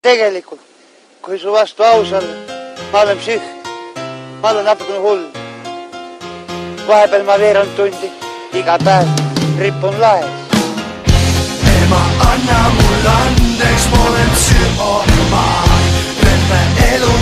Tegelikult, kui su vastu aus olla, ma olen psühh, ma olen natukene hull. Vahepeal ma veerand tundi iga päev ripun laes. Ema, anna mul andeks, ma olen psühhomaat. Terve elu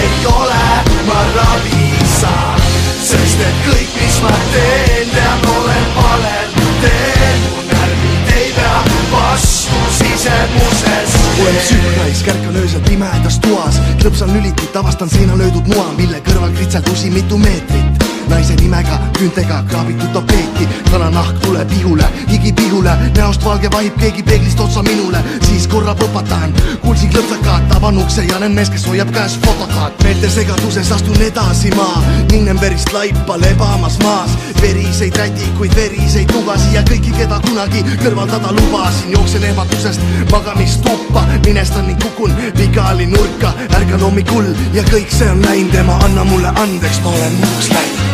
ei ole, ma ravisaan. Sest et kõik, mis ma teen, tean, olen valel teen. Mu närvid ei pea vastu sisemuses. Olen psühhrais, kärkan öösel pimedas toas. Klõpsan lülitit, avastan seina löödud mua, mille kõrval kritseldusi mitu meetrit. Naise nimega, küntega, kraabitud tapeeti. Kananahk tuleb ihule, higi pihule. Näost valge vahib keegi peeglist otsa minule. Siis korra põpatan, kuulsin klõpsakaat. Avan ukse ja näen mees, kes hoiab käes fotokaat. Meelte segaduses astun edasi maa. Ningen verist laipa lebamas maas. Veriseid rätikuid, veriseid lugasi ja kõiki, keda kunagi kõrvaldada lubasin. Jooksen ehmatusest magamistuppa. Minestan ning kukun pikali nurka. Ärgan hommikul ja kõik see on läinud. Ema, anna mulle andeks, ma olen muuks läinud.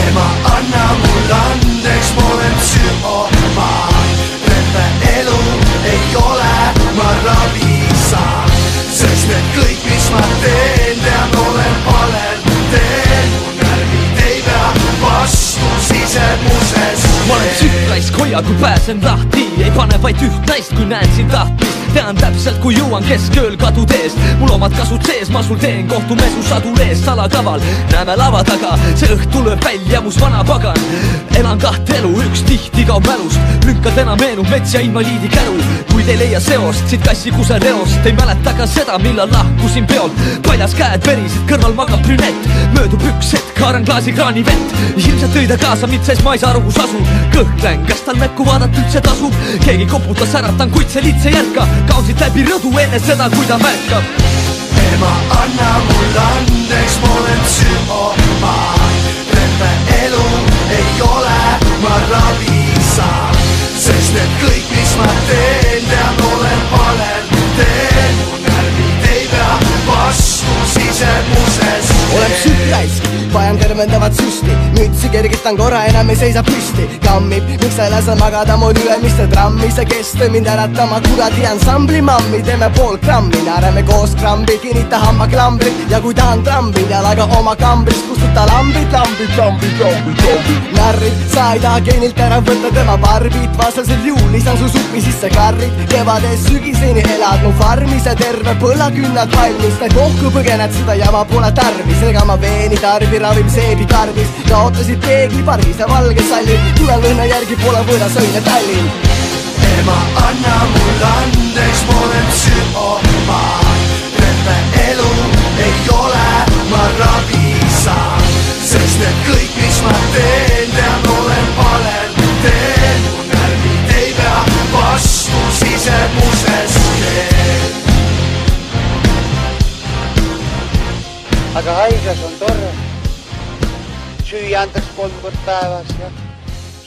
Ema, anna mul andeks, ma olen psühhomaat. Terve elu ei ole, ma ravisaan. Sest et kõik, mis ma teen, tean, olen valel teen. Mu närvid ei pea vastu sisemuses. Ma olen psühhraisk, hoia kui pääsen lahti. Ei pane vaid üht naist, kui näen siin tahtmist. Tean täpselt, kui jõuan keskööl kadud eest. Mul omad kasud sees, ma sul teen kohtume su sadul ees. Salakaval, näeme lava taga. See õhtu lööb välja mus vana pagan. Elan kahte elu, üks tihti kaob mälust. Lünkadena meenub mets ja invaliidi käru. Kuid ei leia seost siit kassikuse reost. Ei mäleta ka seda, millal lahkusin peolt. Paljas käed verisid, kõrval magab brünett. Möödub üks hetk, haaran klaasi kraani vett. Ilmselt tõi ta kaasa mind, sest ma ei saa aru, kus asun. Kõhklen, kas tal näkku vaadata üldse tasub. Keegi koputas, äratan, kuid see liit see järka. Kaun siit läbi rõdu enne seda, kui ta märkab. Ema, anna mul andeks, ma olen psühhomaat. Terve elu ei ole, ma ravisaan. Sest et kõik, mis ma teen, tean, olen valel teen. Mu närvid ei pea vastu sisemuses. Olen psühhraisk, vajan tervendavat süsti. Mütsi kergitan korra, enam ei seisa püsti. Kammib, miks sa ei lase magada mul ülemiste trammi. See kestöö mind äratama kuradi ansambli mammi. Teeme pool grammi, naereme koos krambi. Kinnita hambaklambrid ja kui tahan trambin jalaga oma kambrist, kustuta lambid. Narrid, sa ei taha geenilt ära võtta tema barbid. Vastasel juulis on su supi sisse karrid. Kevades sügiseni elad mu farmis ja terve põlakünnad valmis. Need kohku põgened, seda jama pole tarvis. Ega ma veeni tarbi, ravim seebi karbis. Kaotasid peegli pargis ja valge sallid. Tulen lõhna järgi, pole võõras õine Tallinn. Ema, anna mul andeks, ma olen psühhomaat. Terve elu ei ole, ma ravisaan. Sest et kõik, mis ma teen, tean, olen valel teen. Mu närvid ei pea vastu sisemuses teen. Aga haiglas on tore. Süüa andaks 3 kord päevas ja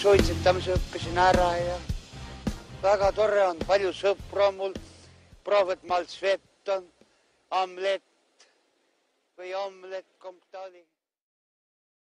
suitsetamise õppisin ära ja väga tore on. Palju sõpru on mul. Prooved maltsvett on, omlett või omlett, komp ta oli.